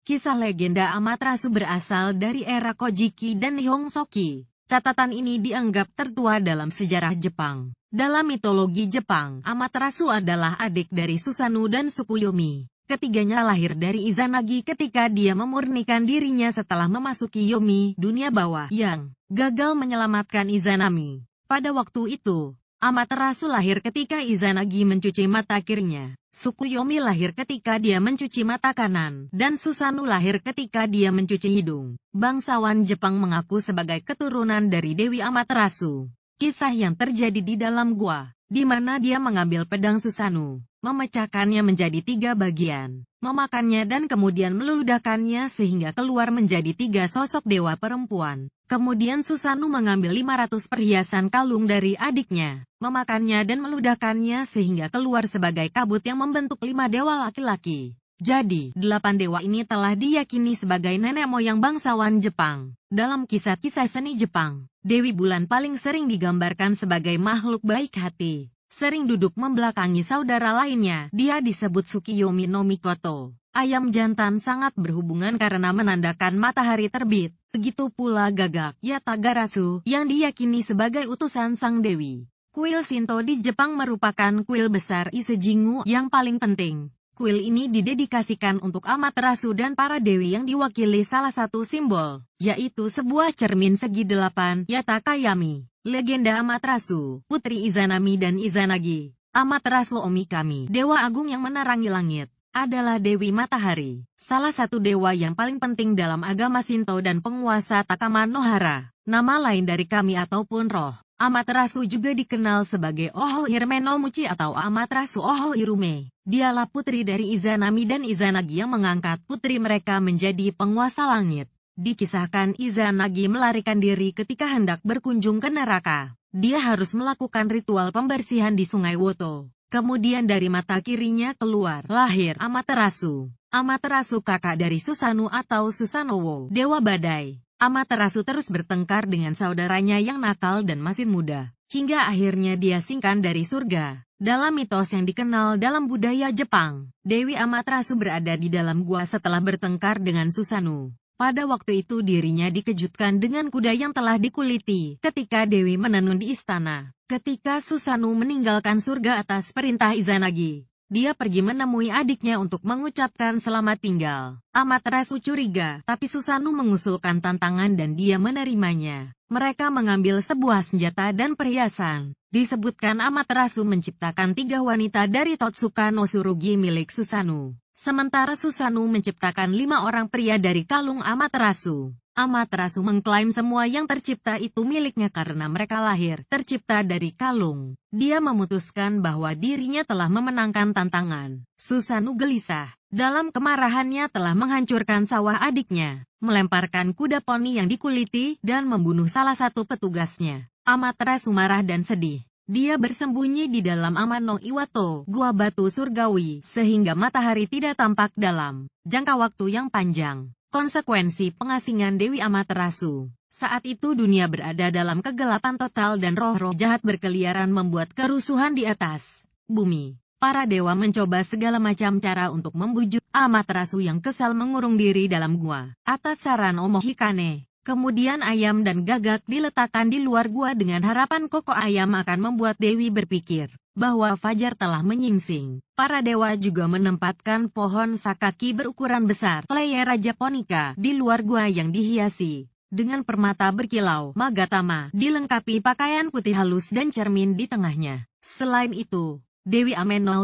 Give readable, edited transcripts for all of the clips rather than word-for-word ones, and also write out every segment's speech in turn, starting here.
Kisah legenda Amaterasu berasal dari era Kojiki dan Nihon Shoki. Catatan ini dianggap tertua dalam sejarah Jepang. Dalam mitologi Jepang, Amaterasu adalah adik dari Susanoo dan Tsukuyomi. Ketiganya lahir dari Izanagi ketika dia memurnikan dirinya setelah memasuki Yomi, dunia bawah, yang gagal menyelamatkan Izanami. Pada waktu itu, Amaterasu lahir ketika Izanagi mencuci mata kirinya. Tsukuyomi lahir ketika dia mencuci mata kanan, dan Susanoo lahir ketika dia mencuci hidung. Bangsawan Jepang mengaku sebagai keturunan dari Dewi Amaterasu. Kisah yang terjadi di dalam gua, di mana dia mengambil pedang Susanoo, memecahkannya menjadi 3 bagian, memakannya dan kemudian meludahkannya sehingga keluar menjadi 3 sosok dewa perempuan. Kemudian Susanoo mengambil 500 perhiasan kalung dari adiknya, memakannya dan meludahkannya sehingga keluar sebagai kabut yang membentuk 5 dewa laki-laki. Jadi, 8 dewa ini telah diyakini sebagai nenek moyang bangsawan Jepang. Dalam kisah-kisah seni Jepang, Dewi Bulan paling sering digambarkan sebagai makhluk baik hati. Sering duduk membelakangi saudara lainnya, dia disebut Tsukiyomi no Mikoto. Ayam jantan sangat berhubungan karena menandakan matahari terbit. Begitu pula Gagak Yatagarasu, yang diyakini sebagai utusan sang dewi. Kuil Shinto di Jepang merupakan kuil besar Ise-jingu yang paling penting. Kuil ini didedikasikan untuk Amaterasu dan para dewi yang diwakili salah satu simbol, yaitu sebuah cermin segi 8, Yatakayami. Legenda Amaterasu, Putri Izanami dan Izanagi. Amaterasu Omikami, dewa agung yang menerangi langit, adalah Dewi Matahari, salah satu dewa yang paling penting dalam agama Shinto dan penguasa Takama no Hara. Nama lain dari kami ataupun roh. Amaterasu juga dikenal sebagai Oho Hirme no Muchi atau Amaterasu Oho Irume. Dialah putri dari Izanami dan Izanagi yang mengangkat putri mereka menjadi penguasa langit. Dikisahkan Izanagi melarikan diri ketika hendak berkunjung ke neraka. Dia harus melakukan ritual pembersihan di Sungai Woto. Kemudian dari mata kirinya keluar lahir Amaterasu. Amaterasu kakak dari Susanoo atau Susanoo, dewa badai. Amaterasu terus bertengkar dengan saudaranya yang nakal dan masih muda, hingga akhirnya dia singkan dari surga. Dalam mitos yang dikenal dalam budaya Jepang, Dewi Amaterasu berada di dalam gua setelah bertengkar dengan Susanoo. Pada waktu itu dirinya dikejutkan dengan kuda yang telah dikuliti ketika Dewi menenun di istana. Ketika Susanoo meninggalkan surga atas perintah Izanagi, dia pergi menemui adiknya untuk mengucapkan selamat tinggal. Amaterasu curiga, tapi Susanoo mengusulkan tantangan dan dia menerimanya. Mereka mengambil sebuah senjata dan perhiasan. Disebutkan Amaterasu menciptakan 3 wanita dari Totsuka no Tsurugi milik Susanoo. Sementara Susanoo menciptakan 5 orang pria dari kalung Amaterasu. Amaterasu mengklaim semua yang tercipta itu miliknya karena mereka lahir tercipta dari kalung. Dia memutuskan bahwa dirinya telah memenangkan tantangan. Susanoo gelisah. Dalam kemarahannya telah menghancurkan sawah adiknya, melemparkan kuda poni yang dikuliti, dan membunuh salah satu petugasnya. Amaterasu marah dan sedih. Dia bersembunyi di dalam Amano Iwato, gua batu surgawi, sehingga matahari tidak tampak dalam jangka waktu yang panjang. Konsekuensi pengasingan Dewi Amaterasu. Saat itu dunia berada dalam kegelapan total dan roh-roh jahat berkeliaran membuat kerusuhan di atas bumi. Para dewa mencoba segala macam cara untuk membujuk Amaterasu yang kesal mengurung diri dalam gua. Atas saran Omohikane, kemudian ayam dan gagak diletakkan di luar gua dengan harapan koko ayam akan membuat Dewi berpikir bahwa fajar telah menyingsing. Para dewa juga menempatkan pohon sakaki berukuran besar, Leyera Japonica, di luar gua yang dihiasi dengan permata berkilau, Magatama, dilengkapi pakaian putih halus dan cermin di tengahnya. Selain itu, Dewi Amano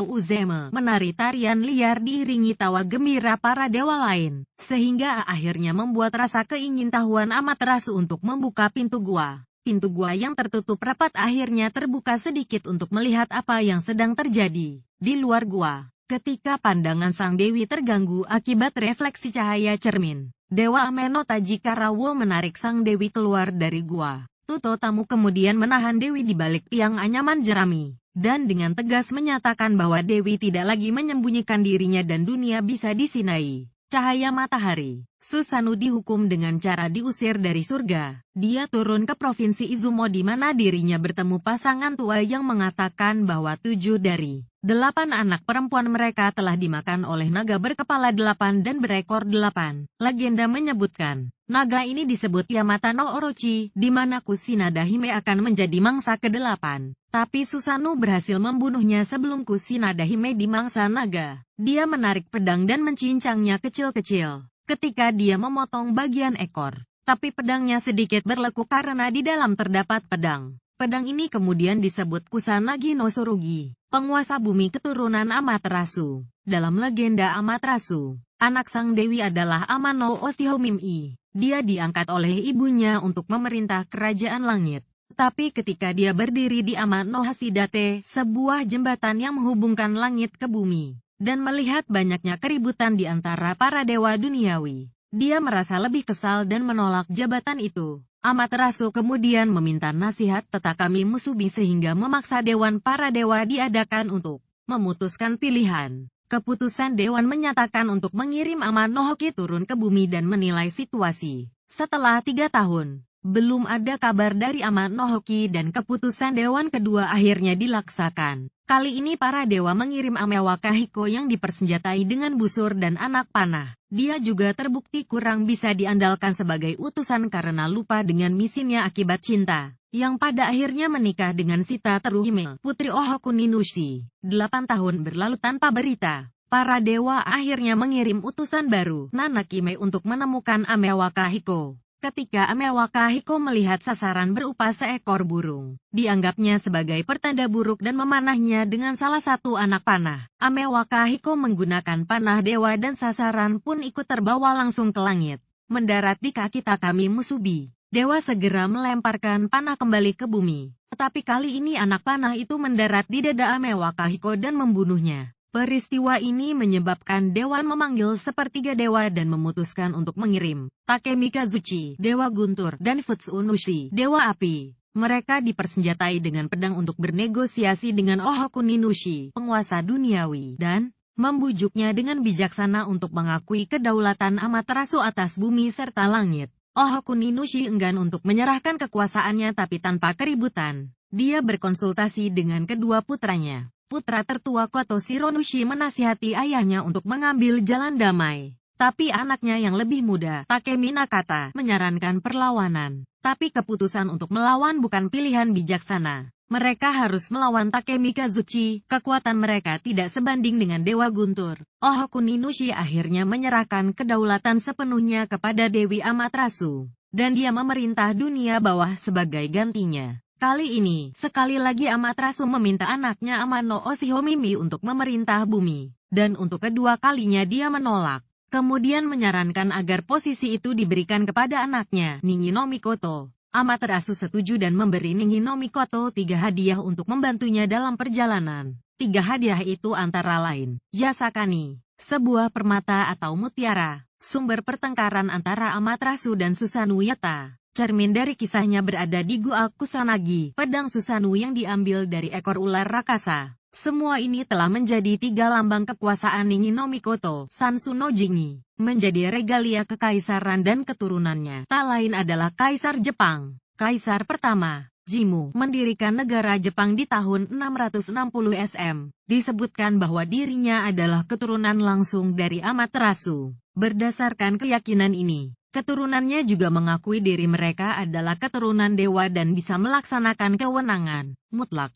Uzeme menari tarian liar diiringi tawa gembira para dewa lain, sehingga akhirnya membuat rasa keingintahuan Amaterasu untuk membuka pintu gua. Pintu gua yang tertutup rapat akhirnya terbuka sedikit untuk melihat apa yang sedang terjadi di luar gua. Ketika pandangan sang dewi terganggu akibat refleksi cahaya cermin, Dewa Ameno Tajikarawo menarik sang dewi keluar dari gua. Tuto Tamu kemudian menahan dewi di balik tiang anyaman jerami, dan dengan tegas menyatakan bahwa dewi tidak lagi menyembunyikan dirinya dan dunia bisa disinai cahaya matahari. Susanoo dihukum dengan cara diusir dari surga. Dia turun ke provinsi Izumo di mana dirinya bertemu pasangan tua yang mengatakan bahwa 7 dari 8 anak perempuan mereka telah dimakan oleh naga berkepala 8 dan berekor 8. Legenda menyebutkan, naga ini disebut Yamata no Orochi, di mana Kusinada Hime akan menjadi mangsa ke-8. Tapi Susanoo berhasil membunuhnya sebelum Kusinada Hime dimangsa naga. Dia menarik pedang dan mencincangnya kecil-kecil. Ketika dia memotong bagian ekor, tapi pedangnya sedikit berlekuk karena di dalam terdapat pedang. Pedang ini kemudian disebut Kusanagi no Tsurugi, penguasa bumi keturunan Amaterasu. Dalam legenda Amaterasu, anak sang dewi adalah Amano Oshihomimi. Dia diangkat oleh ibunya untuk memerintah kerajaan langit. Tapi ketika dia berdiri di Amano Hasidate, sebuah jembatan yang menghubungkan langit ke bumi, dan melihat banyaknya keributan di antara para dewa duniawi, dia merasa lebih kesal dan menolak jabatan itu. Amaterasu kemudian meminta nasihat Tatakami Musubi sehingga memaksa Dewan para dewa diadakan untuk memutuskan pilihan. Keputusan Dewan menyatakan untuk mengirim Amanohoki turun ke bumi dan menilai situasi. Setelah 3 tahun, belum ada kabar dari Amanohoki dan keputusan Dewan kedua akhirnya dilaksakan. Kali ini para dewa mengirim Ame Wakahiko yang dipersenjatai dengan busur dan anak panah. Dia juga terbukti kurang bisa diandalkan sebagai utusan karena lupa dengan misinya akibat cinta, yang pada akhirnya menikah dengan Sita Teruhime, putri Ohoku Ninushi. 8 tahun berlalu tanpa berita. Para dewa akhirnya mengirim utusan baru, Nanakime, untuk menemukan Ame Wakahiko. Ketika Ame Wakahiko melihat sasaran berupa seekor burung, dianggapnya sebagai pertanda buruk dan memanahnya dengan salah satu anak panah. Ame Wakahiko menggunakan panah dewa dan sasaran pun ikut terbawa langsung ke langit, mendarat di kaki Takami Musubi. Dewa segera melemparkan panah kembali ke bumi, tetapi kali ini anak panah itu mendarat di dada Ame Wakahiko dan membunuhnya. Peristiwa ini menyebabkan Dewan memanggil sepertiga dewa dan memutuskan untuk mengirim Takemi Kazuchi, Dewa Guntur, dan Futsunushi, Dewa Api. Mereka dipersenjatai dengan pedang untuk bernegosiasi dengan Ohoku Ninushi, penguasa duniawi, dan membujuknya dengan bijaksana untuk mengakui kedaulatan Amaterasu atas bumi serta langit. Ohoku Ninushi enggan untuk menyerahkan kekuasaannya tapi tanpa keributan. Dia berkonsultasi dengan kedua putranya. Putra tertua Koto Shironushi menasihati ayahnya untuk mengambil jalan damai. Tapi anaknya yang lebih muda, Takemi Nakata, menyarankan perlawanan. Tapi keputusan untuk melawan bukan pilihan bijaksana. Mereka harus melawan Takemi Kazuchi, kekuatan mereka tidak sebanding dengan Dewa Guntur. Ohoku Ninushi akhirnya menyerahkan kedaulatan sepenuhnya kepada Dewi Amaterasu, dan dia memerintah dunia bawah sebagai gantinya. Kali ini, sekali lagi Amaterasu meminta anaknya Amano Oshihomimi untuk memerintah bumi, dan untuk kedua kalinya dia menolak. Kemudian menyarankan agar posisi itu diberikan kepada anaknya, Ningi no Mikoto. Amaterasu setuju dan memberi Ningi no Mikoto 3 hadiah untuk membantunya dalam perjalanan. 3 hadiah itu antara lain, Yasakani, sebuah permata atau mutiara, sumber pertengkaran antara Amaterasu dan Susanoo Yata. Cermin dari kisahnya berada di Gua Kusanagi, pedang Susanoo yang diambil dari ekor ular rakasa. Semua ini telah menjadi 3 lambang kekuasaan Ningi no Mikoto, Sansu no Jingi, menjadi regalia kekaisaran dan keturunannya. Tak lain adalah Kaisar Jepang. Kaisar pertama, Jimmu, mendirikan negara Jepang di tahun 660 SM. Disebutkan bahwa dirinya adalah keturunan langsung dari Amaterasu. Berdasarkan keyakinan ini, keturunannya juga mengakui diri mereka adalah keturunan dewa dan bisa melaksanakan kewenangan mutlak.